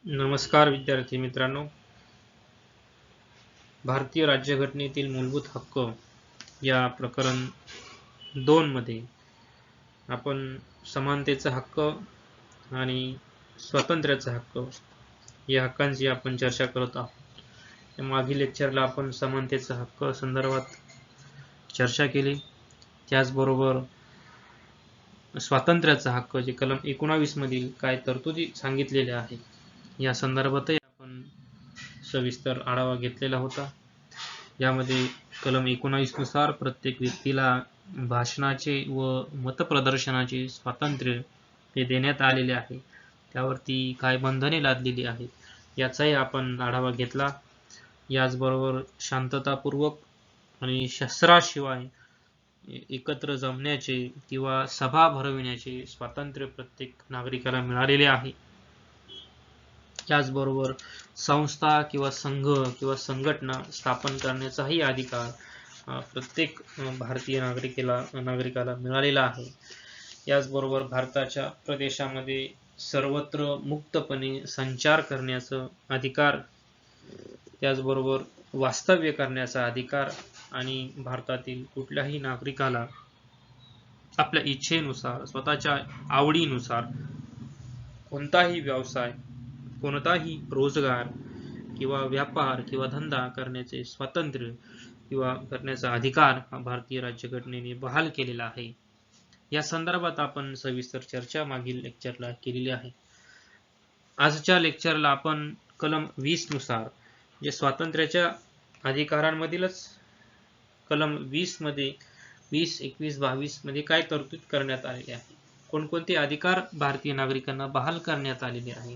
नमस्कार विद्यार्थी मित्रांनो. भारतीय राज्यघटनेतील मूलभूत हक्क या प्रकरण 2 मध्ये आपण समानतेचा हक्क आणि स्वातंत्र्याचा हक्क या हक्कांची आपण चर्चा करत आहोत. मागील लेक्चरला आपण समानतेचा हक्क संदर्भात चर्चा केली. त्याचबरोबर स्वातंत्र्याचा हक्क जे कलम 19 मधील काय तरतुदी सांगितलेल्या आहेत या संदर्भातही आपण सविस्तर आढावा घेतलेला होता. यामध्ये कलम 19 नुसार प्रत्येक व्यक्तीला भाषणाचे व मतप्रदर्शनाचे स्वातंत्र्य हे देण्यात आलेले आहे. त्यावरती काय बंधने लादलेली आहेत याचाही आपण आढावा घेतला. याचबरोबर शांततापूर्वक आणि शस्त्राशिवाय एकत्र जमण्याचे किंवा सभा भरविण्याचे स्वातंत्र्य प्रत्येक नागरिकाला मिळालेले आहे. त्याचबरोबर संस्था किंवा संघ किंवा संघटना स्थापन करण्याचाही अधिकार प्रत्येक भारतीय नागरिकाला मिळालेला आहे. याचबरोबर भारताच्या प्रदेशामध्ये सर्वत्र मुक्तपणे संचार करण्याचा अधिकार, त्याचबरोबर वास्तव्य करण्याचा अधिकार आणि भारतातील कुठल्याही नागरिकाला आपल्या इच्छेनुसार स्वतःच्या आवडीनुसार कोणताही व्यवसाय, कोणताही रोजगार किंवा व्यापार किंवा धंदा करण्याचे स्वातंत्र्य किंवा करण्याचा अधिकार हा भारतीय राज्यघटनेने बहाल केलेला आहे. या संदर्भात आपण सविस्तर चर्चा मागील लेक्चरला केलेली आहे. आजच्या लेक्चरला आपण कलम 20 नुसार जे स्वातंत्र्याच्या अधिकारांमधीलच कलम 20 मध्ये 20, 21, 22 मध्ये काय तरतूद करण्यात आलेली आहे, कोणकोणते अधिकार भारतीय नागरिकांना बहाल करण्यात आलेले आहे,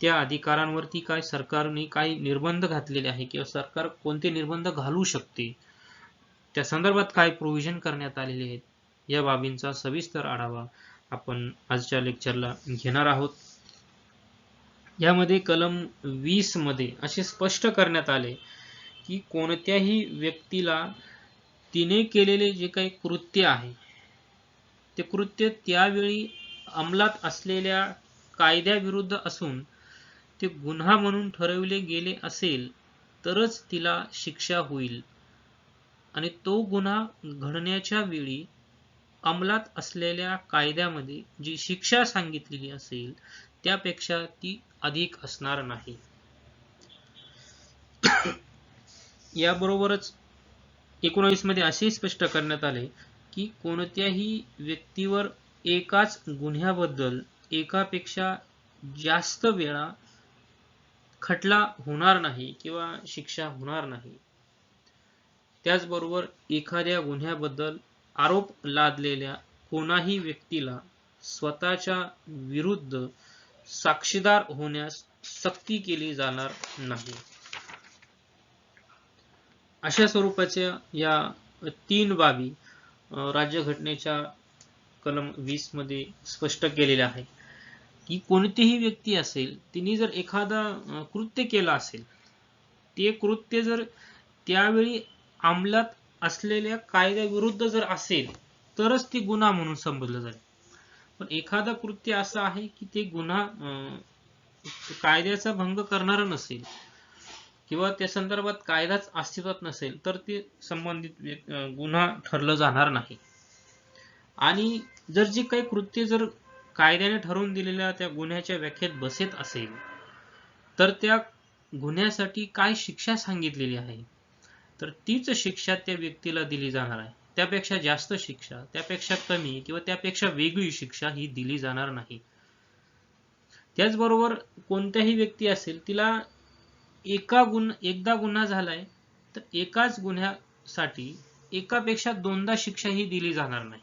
त्या अधिकारांवरती काय सरकारने काय निर्बंध घातलेले आहे किंवा सरकार कोणते निर्बंध घालू शकते, त्या संदर्भात काय प्रोव्हिजन करण्यात आलेले आहेत, या बाबींचा सविस्तर आढावा आपण आजच्या लेक्चरला घेणार आहोत. यामध्ये कलम 20 मध्ये असे स्पष्ट करण्यात आले की कोणत्याही व्यक्तीला तिने केलेले जे काही कृत्य आहे ते कृत्य त्यावेळी अंमलात असलेल्या कायद्याविरुद्ध असून ते गुन्हा म्हणून ठरविले गेले असेल तरच तिला शिक्षा होईल आणि तो गुन्हा घडण्याच्या वेळी अंमलात असलेल्या कायद्यामध्ये जी शिक्षा सांगितलेली असेल त्यापेक्षा ती अधिक असणार नाही. याबरोबरच 19 मध्ये असे स्पष्ट करण्यात आले की कोणत्याही व्यक्तीवर एकाच गुन्ह्याबद्दल एकापेक्षा जास्त वेळा खटला होणार नाही किंवा शिक्षा होणार नाही. त्याचबरोबर एखाद्या गुन्ह्याबद्दल आरोप लादलेल्या कोणाही व्यक्तीला स्वतःच्या विरुद्ध साक्षीदार होण्यास सक्ती केली जाणार नाही. अशा स्वरूपाच्या या 3 बाबी राज्यघटनेच्या कलम 20 मध्ये स्पष्ट केलेल्या आहे की कोणतीही व्यक्ती असेल तिने जर एखादा कृत्य केला असेल, ते कृत्य जर त्यावेळी अंमलात असलेल्या कायद्याविरुद्ध जर असेल तरच ते गुन्हा म्हणून संबोधलं जाईल. पण एखादा कृत्य असं आहे की ते गुन्हा कायद्याचा भंग करणारा नसेल किंवा त्या संदर्भात कायदाच अस्तित्वात नसेल तर ते संबंधित गुन्हा ठरलं जाणार नाही. आणि जर जे काही कृत्य जर कायद्याने ठरवून दिलेल्या त्या गुन्ह्याच्या व्याख्येत बसत असेल तर त्या गुन्ह्यासाठी काय शिक्षा सांगितलेली आहे तर तीच शिक्षा त्या व्यक्तीला दिली जाणार आहे. त्यापेक्षा जास्त शिक्षा, त्यापेक्षा कमी किंवा त्यापेक्षा वेगळी शिक्षा ही दिली जाणार नाही. त्याचबरोबर कोणत्याही व्यक्ती असेल तिला एकदा गुन्हा झालाय तर एकाच गुन्ह्यासाठी एकापेक्षा दोनदा शिक्षा ही दिली जाणार नाही.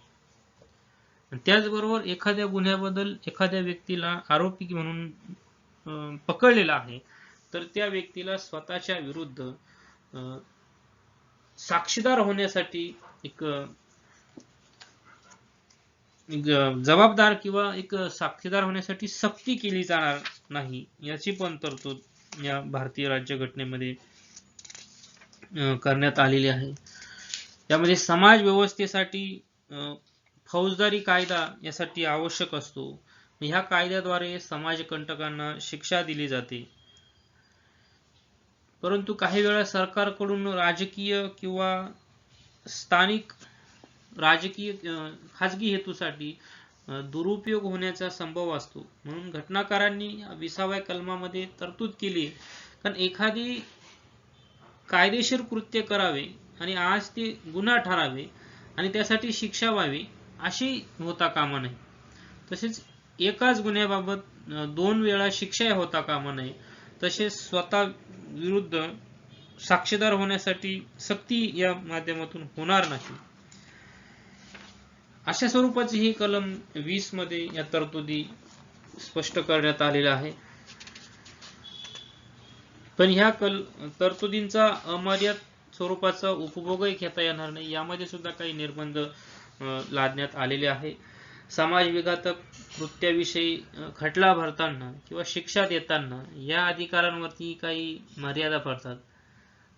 त्याचबरोबर एखाद्या गुन्ह्याबद्दल एखाद्या व्यक्तीला आरोपी म्हणून पकडलेला आहे तर त्या व्यक्तीला स्वतःच्या विरुद्ध साक्षीदार होण्यासाठी एक जबाबदार किंवा एक साक्षीदार होण्यासाठी सक्ती केली जाणार नाही याची पण तरतूद या भारतीय राज्यघटनेमध्ये करण्यात आलेली आहे. यामध्ये समाज व्यवस्थेसाठी फौजदारी कायदा यासाठी आवश्यक असतो. ह्या कायद्याद्वारे समाजकंटकांना शिक्षा दिली जाते. परंतु काही वेळा सरकारकडून राजकीय किंवा स्थानिक राजकीय खाजगी हेतूसाठी दुरुपयोग होण्याचा संभव असतो. म्हणून घटनाकारांनी 20व्या कलमामध्ये तरतूद केली, कारण एखादी कायदेशीर कृत्य करावे आणि आज ते गुन्हा ठरावे आणि त्यासाठी शिक्षा व्हावी अशी होता कामा नये. तसेच एकाच गुन्ह्याबाबत 2 वेळा शिक्षा होता कामा नये. तसेच स्वतः विरुद्ध साक्षीदार होण्यासाठी सक्ती या माध्यमातून होणार नाही. अशा स्वरूपाची ही कलम 20 मध्ये या तरतुदी स्पष्ट करण्यात आलेल्या आहे. पण ह्या तरतुदींचा अमर्याद स्वरूपाचा उपभोगही घेता येणार नाही. यामध्ये सुद्धा काही निर्बंध लादण्यात आलेले आहे. समाजविघातक कृत्याविषयी खटला भरताना किंवा शिक्षा देताना या अधिकारांवरती काही मर्यादा पडतात.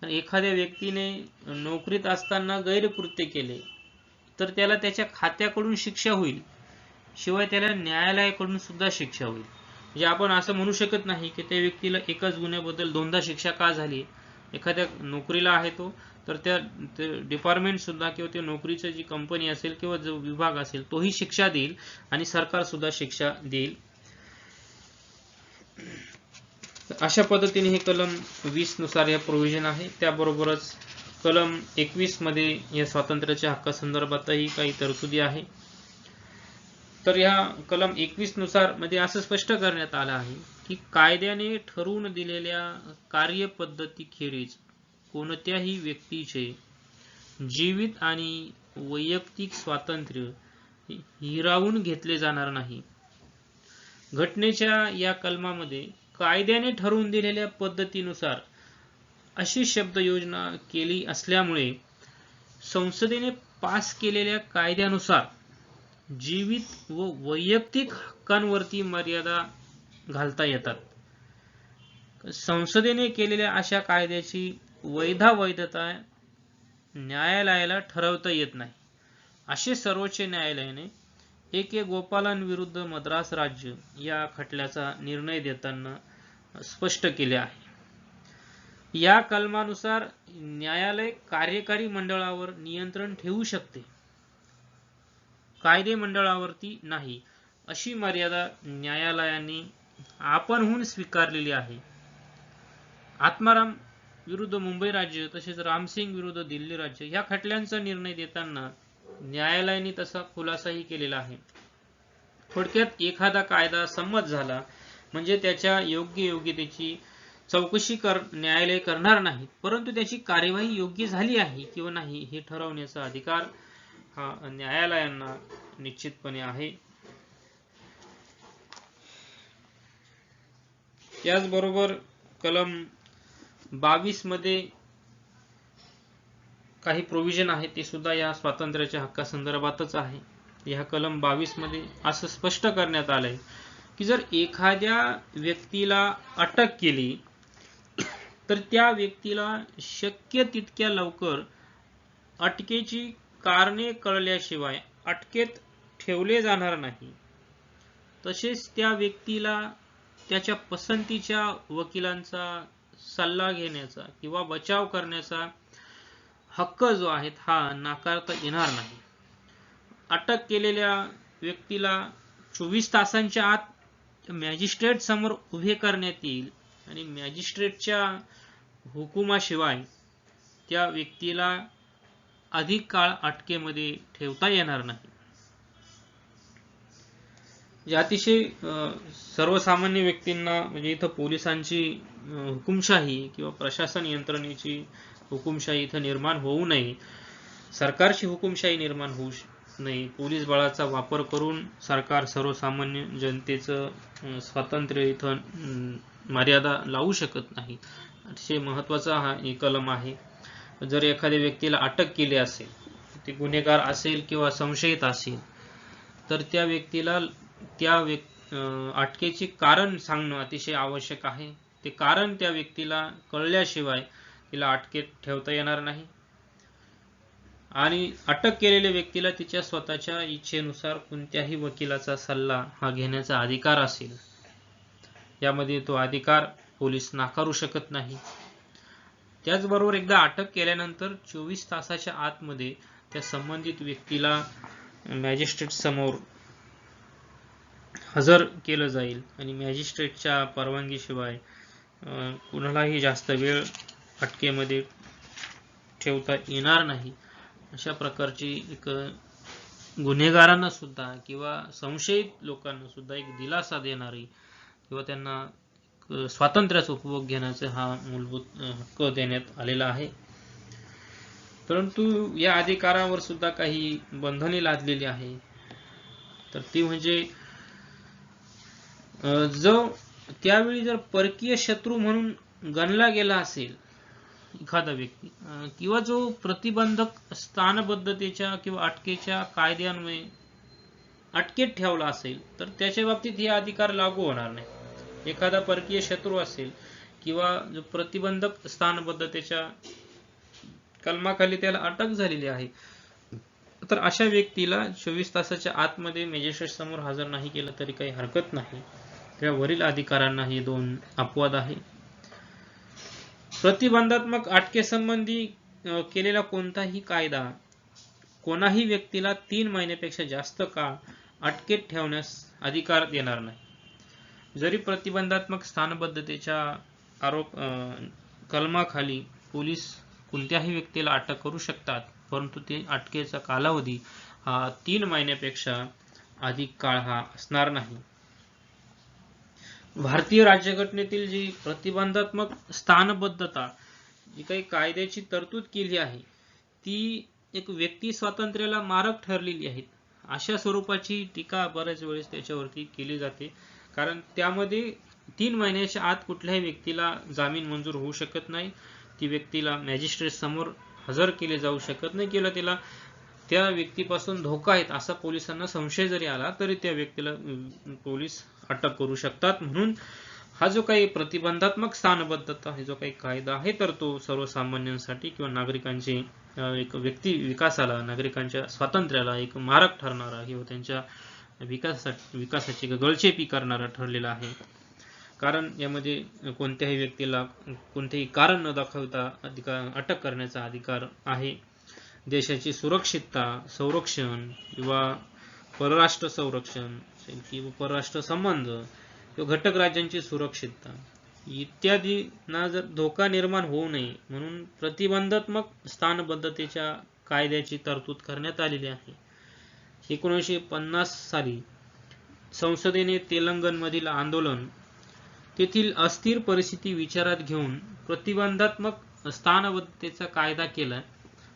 एखाद्या व्यक्तीने नोकरीत असताना गैरकृत्य केले तर त्याला त्याच्या खात्याकडून शिक्षा होईल, शिवाय त्याला न्यायालयाकडून सुद्धा शिक्षा होईल. म्हणजे आपण असं म्हणू शकत नाही की त्या व्यक्तीला एकाच गुन्ह्याबद्दल 2दा शिक्षा का झाली. एखाद्या नोकरीला आहे तो, तर त्या डिपार्टमेंट सुद्धा किंवा त्या नोकरीची जी कंपनी असेल किंवा जो विभाग असेल तोही शिक्षा देईल आणि सरकार सुद्धा शिक्षा देईल. अशा पद्धतीने हे कलम 20 नुसार या प्रोव्हिजन आहे. त्याबरोबरच कलम 21 मध्ये या स्वातंत्र्याच्या हक्कासंदर्भातही काही तरतुदी आहे. तर या कलम 21 नुसार मध्ये असं स्पष्ट करण्यात आलं आहे की कायद्याने ठरवून दिलेल्या कार्यपद्धतीखेरीज कोणत्याही व्यक्तीचे जीवित आणि वैयक्तिक स्वातंत्र्य हिरावून घेतले जाणार नाही. घटनेच्या या कलमामध्ये कायद्याने ठरवून दिलेल्या पद्धतीनुसार अशी शब्दयोजना केली असल्यामुळे संसदेने पास केलेल्या कायद्यानुसार जीवित व वैयक्तिक हक्कांवरती मर्यादा घालता येतात. संसदेने केलेल्या अशा कायद्याची वैधता न्यायालयाला ठरवता येत नाही, असे सर्वोच्च न्यायालयाने A.K. गोपालन विरुद्ध मद्रास राज्य या खटल्याचा निर्णय देताना स्पष्ट केले आहे. या कलमानुसार न्यायालय कार्यकारी मंडळावर नियंत्रण ठेवू शकते, कायदे मंडळावरती नाही, अशी मर्यादा न्यायालयाने आपणहून स्वीकारलेली आहे. आत्माराम विरुद्ध मुंबई राज्य तसेच रामसिंग विरुद्ध दिल्ली राज्य या खटल्यांचा निर्णय देताना न्यायालयाने तसा खुलासाही केलेला आहे. थोडक्यात एखादा कायदा संमत झाला म्हणजे त्याच्या योग्यतेची चौकशी न्यायालय करणार नाही, परंतु त्याची कार्यवाही योग्य झाली आहे किंवा नाही हे ठरवण्याचा अधिकार हा न्यायालयांना निश्चितपणे आहे. त्याचबरोबर कलम 22 मध्ये काही प्रोव्हिजन आहे ते सुद्धा या स्वातंत्र्याच्या हक्कासंदर्भातच आहे. या कलम 22 मध्ये असं स्पष्ट करण्यात आलंय की जर एखाद्या व्यक्तीला अटक केली तर त्या व्यक्तीला शक्य तितक्या लवकर अटकेची कारणे कळल्याशिवाय अटकेत ठेवले जाणार नाही. तसेच त्या व्यक्तीला त्याच्या पसंतीच्या वकिलांचा सल्ला घेण्याचा किंवा बचाव करण्याचा हक्क जो आहे हा नाकारता येणार नाही. अटक केलेल्या व्यक्तीला 24 तासांच्या आत मॅजिस्ट्रेट समोर उभे करण्यात येईल आणि मॅजिस्ट्रेटच्या हुकुमाशिवाय त्या व्यक्तीला अधिक काळ अटकेमध्ये ठेवता येणार नाही. जे अतिशय सर्वसामान्य व्यक्तींना म्हणजे इथं पोलिसांची हुकुमशाही किंवा प्रशासन यंत्रणेची हुकुमशाही इथं निर्माण होऊ नये, सरकारची हुकुमशाही निर्माण होऊ नाही, पोलीस बळाचा वापर करून सरकार सर्वसामान्य जनतेचं स्वातंत्र्य इथं मर्यादा लावू शकत नाही. अतिशय महत्त्वाचा हा कलम आहे. जर एखाद्या व्यक्तीला अटक केली असेल, ते गुन्हेगार असेल किंवा संशयित असेल, तर त्या व्यक्तीला त्या अटकेचे कारण सांगणं अतिशय आवश्यक आहे. ते कारण त्या व्यक्तीला कळल्याशिवाय तिला अटकेत ठेवता येणार नाही. आणि अटक केलेल्या व्यक्तीला तिच्या स्वतःच्या इच्छेनुसार कोणत्याही वकिलाचा सल्ला हा घेण्याचा अधिकार असेल. यामध्ये तो अधिकार पोलीस नाकारू शकत नाही. त्याचबरोबर एकदा अटक केल्यानंतर 24 तासाच्या आतमध्ये त्या संबंधित व्यक्तीला मॅजिस्ट्रेट समोर हजर केलं जाईल आणि मॅजिस्ट्रेटच्या परवानगीशिवाय कुणालाही जास्त वेळ अटकेमध्ये ठेवता येणार नाही. अशा प्रकारची एक गुन्हेगारांना सुद्धा किंवा संशयित लोकांना सुद्धा एक दिलासा देणारी किंवा त्यांना स्वातंत्र्याचा उपभोग घेण्याचा हा मूलभूत हक्क देण्यात आलेला आहे. परंतु या अधिकारावर सुद्धा काही बंधने लादलेली आहे. तर ती म्हणजे जो त्यावेळी जर परकीय शत्रू म्हणून गणला गेला असेल एखादा व्यक्ती किंवा जो प्रतिबंधक स्थानबद्धतेच्या किंवा अटकेच्या कायद्यान्वये अटकेत ठेवला असेल तर त्याच्या बाबतीत हे अधिकार लागू होणार नाही. एखादा परकीय शत्रू असेल किंवा जो प्रतिबंधक स्थानबद्धतेच्या कलमाखाली त्याला अटक झालेली आहे तर अशा व्यक्तीला 24 तासाच्या आतमध्ये मॅजिस्ट्रेट समोर हजर नाही केलं तरी काही हरकत नाही. त्यावरील अधिकारांना हे दोन अपवाद आहे. प्रतिबंधात्मक अटकेसंबंधी केलेला कोणताही कायदा कोणाही व्यक्तीला 3 महिन्यापेक्षा जास्त काळ अटकेत ठेवण्यास अधिकार देणार नाही. जरी प्रतिबंधात्मक स्थानबद्धतेच्या कलमाखाली पोलीस कोणत्याही व्यक्तीला अटक करू शकतात, परंतु ते अटकेचा कालावधी हा 3 महिन्यापेक्षा अधिक काळ हा असणार नाही. भारतीय राज्यघटनेतील जी प्रतिबंधात्मक स्थानबद्धता जी काही कायद्याची तरतूद केली आहे ती एक व्यक्ती स्वातंत्र्याला मारक ठरलेली आहे. अशा स्वरूपाची टीका बऱ्याच वेळेस त्याच्यावरती केली जाते, कारण त्यामध्ये 3 महिन्याच्या आत कुठल्याही व्यक्तीला जामीन मंजूर होऊ शकत नाही. ती व्यक्तीला मॅजिस्ट्रेट समोर हजर केले जाऊ शकत नाही किंवा तिला त्या व्यक्तीपासून धोका आहे असा पोलिसांना संशय जरी आला तरी त्या व्यक्तीला पोलीस अटक करू शकतात. म्हणून हा जो काही प्रतिबंधात्मक स्थानबद्धता हे जो काही कायदा आहे तर तो सर्वसामान्यांसाठी किंवा नागरिकांचे एक व्यक्ती विकासाला, नागरिकांच्या स्वातंत्र्याला एक मारक ठरणारा किंवा त्यांच्या विकासाची गळचेपी करणारा ठरलेला आहे. कारण यामध्ये कोणत्याही व्यक्तीला कोणतेही कारण न दाखवता अटक करण्याचा अधिकार आहे. देशाची सुरक्षितता, संरक्षण किंवा परराष्ट्र संरक्षण किंवा परराष्ट्र संबंध किंवा घटक राज्यांची सुरक्षितता इत्यादींना जर धोका निर्माण होऊ नये म्हणून प्रतिबंधात्मक स्थानबद्धतेच्या कायद्याची तरतूद करण्यात आलेली आहे. 1950 साली संसदेने तेलंगणमधील आंदोलन तेथील अस्थिर परिस्थिती विचारात घेऊन प्रतिबंधात्मक स्थानबद्धतेचा कायदा केला.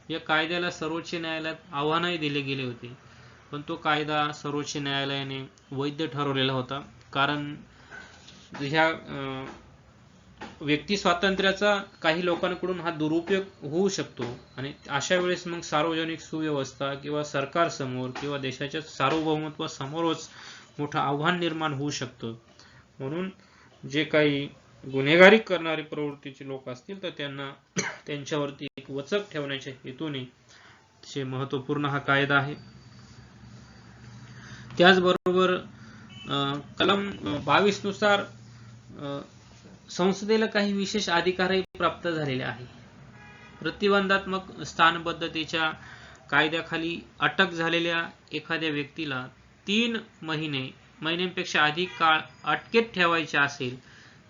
या कायद्याला सर्वोच्च न्यायालयात आव्हानही दिले गेले होते, पण तो कायदा सर्वोच्च न्यायालयाने वैध ठरवलेला होता. कारण ह्या व्यक्ती स्वातंत्र्याचा काही लोकांकडून हा दुरुपयोग होऊ शकतो आणि अशा वेळेस मग सार्वजनिक सुव्यवस्था किंवा सरकार समोर किंवा देशाच्या सार्वभौमत्वासमोरच मोठं आव्हान निर्माण होऊ शकतं. म्हणून जे काही गुन्हेगारी करणारे प्रवृत्तीचे लोक असतील तर त्यांना त्यांच्यावरती एक वचक ठेवण्याच्या हेतूने अतिशय महत्त्वपूर्ण हा कायदा आहे. त्याचबरोबर कलम 22 नुसार संसदेला काही विशेष अधिकारही प्राप्त झालेले आहे. प्रतिबंधात्मक स्थानबद्धतेच्या कायद्याखाली अटक झालेल्या एखाद्या व्यक्तीला 3 महिन्यांपेक्षा अधिक काळ अटकेत ठेवायचे असेल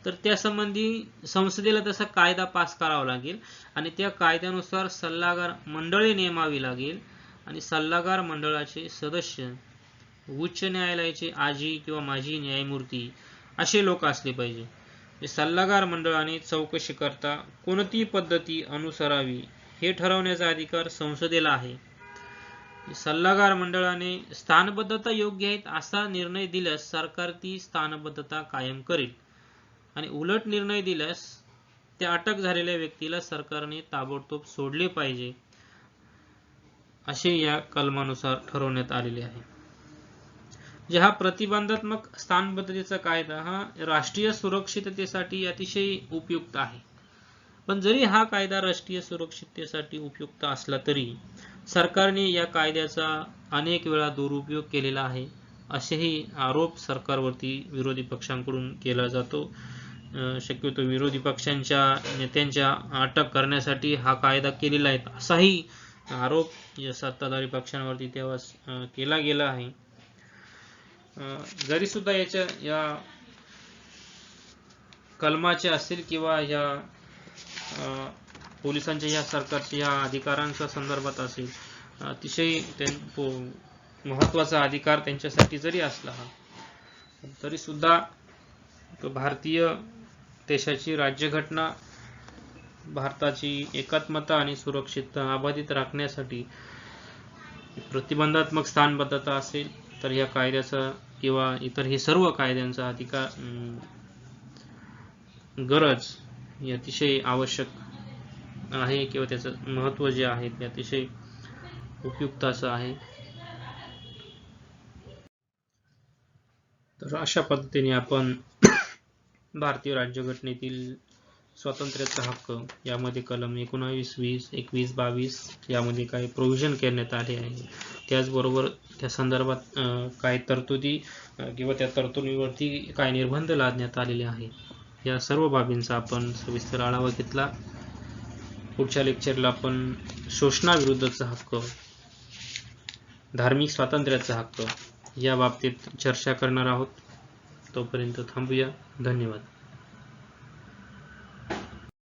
तर त्यासंबंधी संसदेला तसा कायदा पास करावा लागेल आणि त्या कायद्यानुसार सल्लागार मंडळे नेमावी लागेल आणि सल्लागार मंडळाचे सदस्य उच्च न्यायालयाचे आजी किंवा माजी न्यायमूर्ती असे लोक असले पाहिजे. सल्लागार मंडळाने चौकशी करता कोणती पद्धती अनुसरावी हे ठरवण्याचा अधिकार संसदेला आहे. सल्लागार मंडळाने स्थानबद्धता योग्य आहेत असा निर्णय दिल्यास सरकार ती स्थानबद्धता कायम करेल आणि उलट निर्णय दिल्यास त्या अटक झालेल्या व्यक्तीला सरकारने ताबडतोब सोडले पाहिजे असे या कलमानुसार ठरवण्यात आलेले आहे. हा प्रतिबंधात्मक स्थानबद्धतेचा कायदा हा राष्ट्रीय सुरक्षिततेसाठी अतिशय उपयुक्त आहे. पण जरी हा कायदा राष्ट्रीय सुरक्षिततेसाठी उपयुक्त असला तरी सरकारने या कायद्याचा अनेक वेळा दुरुपयोग केलेला आहे, असेही आरोप सरकारवरती विरोधी पक्षांकडून केला जातो. शक्यतो विरोधी पक्षांच्या नेत्यांच्या अटक करण्यासाठी हा कायदा केलेला आहे, असाही आरोप या सत्ताधारी पक्षांवरती तेव्हा केला गेला आहे. जरी सुद्धा या कलमाचे असेल किंवा या पोलिसांच्या या सरकारच्या या अधिकारांच्या संदर्भात असेल, अतिशय महत्त्वाचा अधिकार त्यांच्यासाठी जरी असला हा, तरी सुद्धा भारतीय देशाची राज्यघटना भारताची एकात्मता आणि सुरक्षितता अबाधित राखण्यासाठी प्रतिबंधात्मक स्थानबद्धता असेल तर या कायद्याचा किंवा इतर हे सर्व कायद्यांचा अधिकार गरज ही अतिशय आवश्यक आहे किंवा त्याचं महत्त्व जे आहे ते अतिशय उपयुक्त असं आहे. तर अशा पद्धतीने आपण भारतीय राज्यघटनेतील स्वातंत्र्याचा हक्क यामध्ये कलम 19, 20, 21, 22 यामध्ये काही प्रोव्हिजन करण्यात आले आहे. त्याचबरोबर त्या संदर्भात काही तरतुदी किंवा त्या तरतुदीवरती काही निर्बंध लादण्यात आलेले आहेत. या सर्व बाबींचा आपण सविस्तर आढावा घेतला. पुढच्या लेक्चरला आपण शोषणाविरुद्धचा हक्क, धार्मिक स्वातंत्र्याचा हक्क या बाबतीत चर्चा करणार आहोत. तोपर्यंत थांबूया. धन्यवाद.